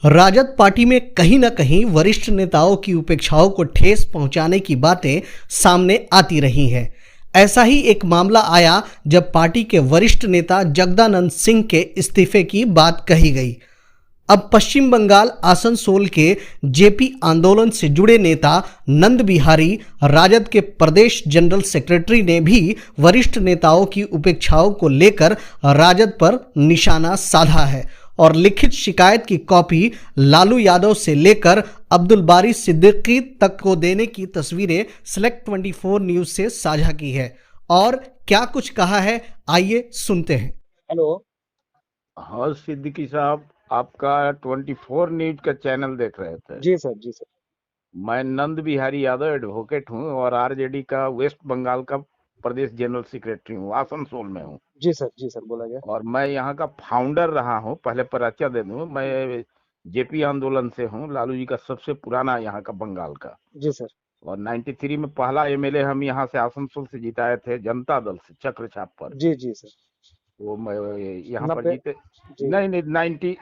Rajad party में कहीं न कहीं वरिष्ठ नेताओं की उपेक्षाओं को ठेस पहुंचाने की बातें सामने आती रही हैं। ऐसा ही एक मामला आया जब पार्टी के वरिष्ठ नेता जगदानंद सिंह के इस्तीफे की बात कही गई। अब पश्चिम बंगाल आसनसोल के जेपी आंदोलन से जुड़े नेता नंद बिहारी राजद के प्रदेश जनरल सेक्रेटरी ने भी वरिष्ठ नेताओं की उपेक्षाओं को लेकर राजद पर निशाना साधा है और लिखित शिकायत की कॉपी लालू यादव से लेकर अब्दुल बारी सिद्दीकी तक को देने की तस्वीरें सेलेक्ट 24 न्यूज से साझा की है। और क्या कुछ कहा है, आइए सुनते हैं। हेलो। हाँ सिद्दीकी साहब, आपका 24 न्यूज का चैनल देख रहे थे। जी सर, जी सर। मैं नंद बिहारी यादव एडवोकेट हूँ और आरजेडी का वेस्ट बंगाल का प्रदेश जनरल सेक्रेटरी हूँ, आसनसोल में हूँ। जी सर, बोला गया। और मैं यहाँ का फाउंडर रहा हूँ। पहले परिचय दे दूँ, मैं जेपी आंदोलन से हूँ, लालू जी का सबसे पुराना यहाँ का बंगाल का। जी सर। और 93 में पहला एमएलए हम यहाँ से आसनसोल से जिताए थे, जनता दल से, चक्र छाप पर। जी जी सर। वो मैं यहाँ पर 90 जीते। जी। नहीं,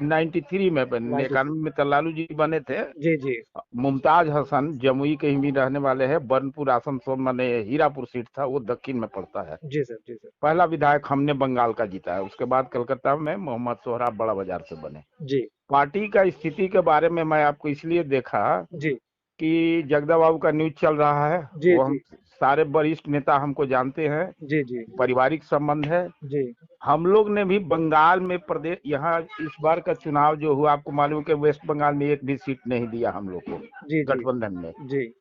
93 में 91 में तो लालू जी बने थे। जी जी। मुमताज हसन जमुई के ही रहने वाले हैं। बर्नपुर आसनसोल माने हीरापुर सीट था, वो दक्षिण में पड़ता है। जी सर, जी सर। पहला विधायक हमने बंगाल का जीता है। उसके बाद कलकत्ता में मोहम्मद सोहराब बड़ा बाजार से बने। जी पार्टी का स्थिति के बारे में मैं आपको इसलिए देखा जी कि जगदा बाबू का न्यूज चल रहा है। जी वो हम जी सारे वरिष्ठ नेता हमको जानते हैं, जी जी पारिवारिक संबंध है। जी हम लोग ने भी बंगाल में प्रदेश, यहाँ इस बार का चुनाव जो हुआ, आपको मालूम है कि वेस्ट बंगाल में एक भी सीट नहीं दिया हम लोग को जी गठबंधन में। जी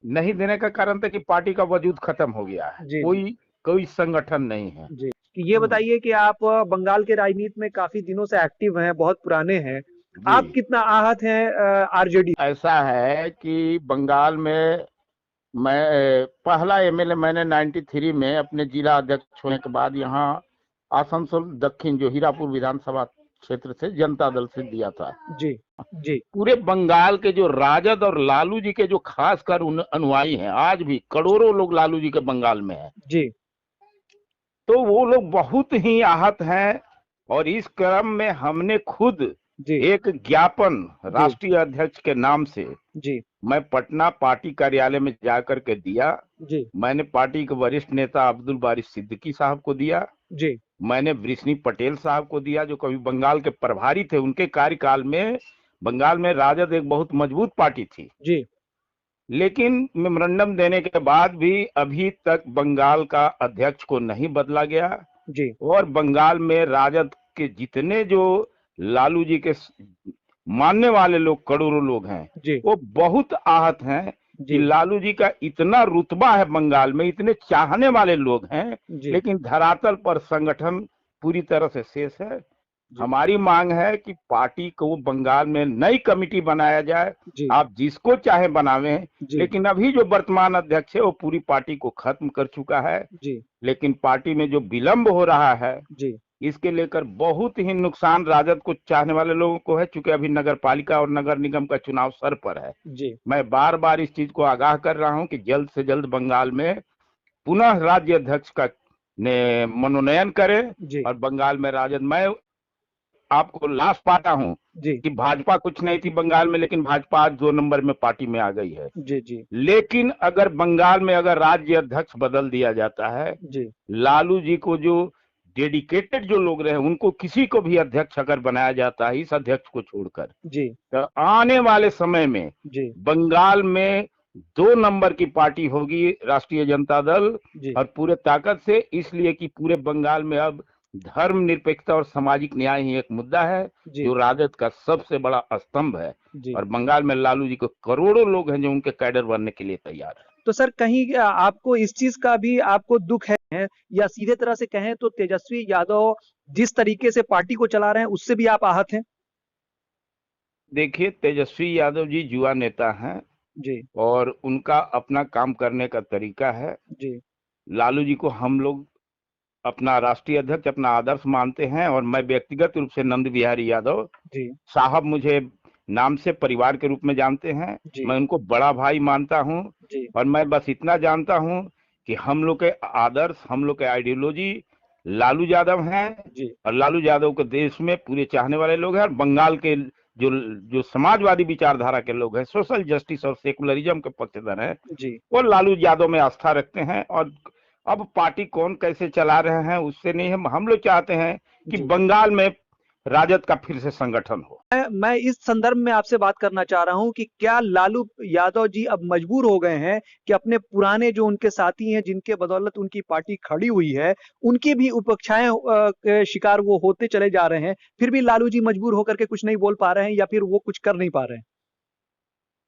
नहीं देने का कारण था कि पार्टी का वजूद खत्म हो गया है। जी कोई संगठन नहीं है। जी। कि ये बताइए कि आप बंगाल के राजनीति में काफी दिनों से एक्टिव हैं, बहुत पुराने हैं। आप जी, कितना आहत हैं आरजेडी? ऐसा है कि बंगाल में मैं पहला एमएलए मैंने 93 में अपने जिला अध्यक्ष होने के बाद यहाँ आसनसोल दक्षिण जो हीरापुर विधानसभा क्षेत्र से जनता दल से दिया था। जी जी पूरे बंगाल के जो राजद और लालू जी के जो खासकर अनुयायी हैं, आज भी करोड़ों लोग लालू जी के बंगाल में हैं। जी तो वो लोग बहुत ही आहत हैं। और इस क्रम में हमने खुद जी एक ज्ञापन राष्ट्रीय अध्यक्ष के नाम से जी मैं पटना पार्टी कार्यालय में जाकर के दिया। जी मैंने पार्टी के वरिष्ठ नेता अब्दुल बारी सिद्दीकी साहब को दिया। जी मैंने वृष्णि पटेल साहब को दिया, जो कभी बंगाल के प्रभारी थे। उनके कार्यकाल में बंगाल में राजद एक बहुत मजबूत पार्टी थी। जी लेकिन मेमोरेंडम देने के बाद भी अभी तक बंगाल का अध्यक्ष को नहीं बदला गया। जी और बंगाल में राजद के जितने जो लालू जी के मानने वाले लोग, करोड़ों लोग हैं, जी वो बहुत आहत हैं कि जी लालू जी का इतना रुतबा है बंगाल में, इतने चाहने वाले लोग हैं, जी लेकिन धरातल पर संगठन पूरी तरह से शेष है। जी हमारी मांग है कि पार्टी को बंगाल में नई कमेटी बनाया जाए। जी आप जिसको चाहे बनावें, जी लेकिन अभी जो वर्तमान अध्यक्ष है वो पूरी पार्टी को खत्म कर चुका है। जी लेकिन पार्टी में जो विलंब हो रहा है, जी इसके लेकर बहुत ही नुकसान राजद को चाहने वाले लोगों को है। चूंकि अभी नगर पालिका और नगर निगम का चुनाव सर पर है। जी मैं बार बार इस चीज को आगाह कर रहा हूं कि जल्द से जल्द बंगाल में पुनः राज्य अध्यक्ष का मनोनयन करें। जी और बंगाल में राजद, मैं आपको लास्ट पाता हूं जी कि भाजपा कुछ नहीं थी बंगाल में, लेकिन भाजपा आज 2 नंबर में पार्टी में आ गई है। जी जी लेकिन अगर बंगाल में अगर राज्य अध्यक्ष बदल दिया जाता है, जी लालू जी को जो डेडिकेटेड जो लोग रहे, उनको किसी को भी अध्यक्ष अगर बनाया जाता है इस अध्यक्ष को छोड़कर, जी तो आने वाले समय में जी बंगाल में 2 नंबर की पार्टी होगी राष्ट्रीय जनता दल, जी और पूरे ताकत से। इसलिए कि पूरे बंगाल में अब धर्मनिरपेक्षता और सामाजिक न्याय ही एक मुद्दा है जी जो राजद का सबसे बड़ा स्तंभ है। जी। और बंगाल में लालू जी को करोड़ों लोग हैं जो उनके कैडर बनने के लिए तैयार है। तो सर कहीं आपको इस चीज का भी आपको दुख है, या सीधे तरह से कहें तो तेजस्वी यादव जिस तरीके से पार्टी को चला रहे हैं उससे भी आप आहत हैं? देखिए, तेजस्वी यादव जी युवा नेता हैं जी और उनका अपना काम करने का तरीका है। जी लालू जी को हम लोग अपना राष्ट्रीय अध्यक्ष, अपना आदर्श मानते हैं। और मैं व्यक्तिगत रूप से नंद बिहारी यादव जी साहब, मुझे नाम से परिवार के रूप में जानते हैं, जी मैं उनको बड़ा भाई मानता हूं। जी और मैं बस इतना जानता हूं कि हम लोग के आदर्श, हम लोग के आइडियोलॉजी लालू यादव हैं जी और लालू यादव को देश में पूरे चाहने वाले लोग हैं, और बंगाल के जो जो समाजवादी विचारधारा के लोग हैं, सोशल जस्टिस और सेकुलरिज्म के पक्षधर हैं, जी वो लालू यादव में आस्था रखते हैं। और अब पार्टी कौन कैसे चला रहे हैं उससे नहीं, हम लोग चाहते हैं कि जी। बंगाल में राजद का फिर से संगठन हो। मैं इस संदर्भ में आपसे बात करना चाह रहा हूं कि क्या लालू यादव जी अब मजबूर हो गए हैं कि अपने पुराने जो उनके साथी हैं, जिनके बदौलत उनकी पार्टी खड़ी हुई है, उनकी भी उपेक्षाएं के शिकार वो होते चले जा रहे हैं, फिर भी लालू जी मजबूर होकर के कुछ नहीं बोल पा रहे हैं या फिर वो कुछ कर नहीं पा रहे हैं?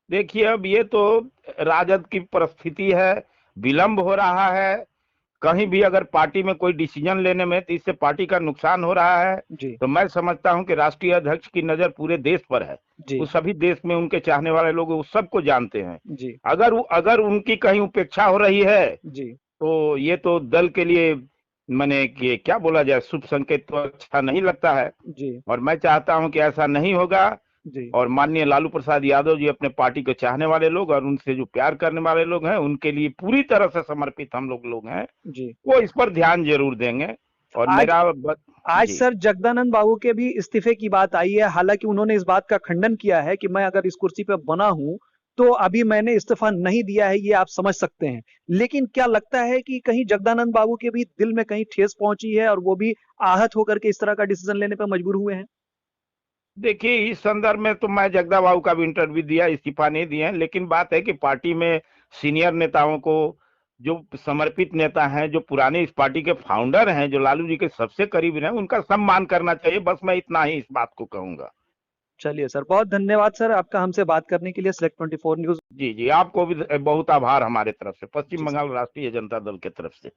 देखिए, अब ये तो राजद की परिस्थिति है, विलंब हो रहा है। कहीं भी अगर पार्टी में कोई डिसीजन लेने में, तो इससे पार्टी का नुकसान हो रहा है। जी तो मैं समझता हूं कि राष्ट्रीय अध्यक्ष की नजर पूरे देश पर है। जी वो सभी देश में उनके चाहने वाले लोग वो सबको जानते हैं। जी अगर उनकी कहीं उपेक्षा हो रही है, जी तो ये तो दल के लिए माने कि क्या बोला जाए, शुभ संकेत तो अच्छा नहीं लगता है। जी और मैं चाहता हूं कि ऐसा नहीं होगा। जी और माननीय लालू प्रसाद यादव जी अपने पार्टी को चाहने वाले लोग और उनसे जो प्यार करने वाले लोग हैं, उनके लिए पूरी तरह से समर्पित हम लोग हैं। जी। वो इस पर ध्यान जरूर देंगे। और आज आज जी सर जगदानंद बाबू के भी इस्तीफे की बात आई है। हालांकि उन्होंने इस बात का खंडन किया है कि मैं अगर इस कुर्सी पे बना हूं तो अभी मैंने इस्तीफा नहीं दिया है, ये आप समझ सकते हैं। लेकिन क्या लगता है कि कहीं जगदानंद बाबू के भी दिल में कहीं ठेस पहुंची है और वो भी आहत होकर के इस तरह का डिसीजन लेने पर मजबूर हुए हैं? देखिए, इस संदर्भ में तो मैं जगदा बाबू का भी इंटरव्यू दिया, इस्तीफा नहीं दिए। लेकिन बात है कि पार्टी में सीनियर नेताओं को, जो समर्पित नेता हैं, जो पुराने इस पार्टी के फाउंडर हैं, जो लालू जी के सबसे करीब हैं, उनका सम्मान करना चाहिए। बस मैं इतना ही इस बात को कहूंगा। चलिए सर, बहुत धन्यवाद सर आपका हमसे बात करने के लिए सिलेक्ट 24 न्यूज। जी जी, आपको भी बहुत आभार हमारे तरफ से, पश्चिम जी बंगाल राष्ट्रीय जनता दल की तरफ से।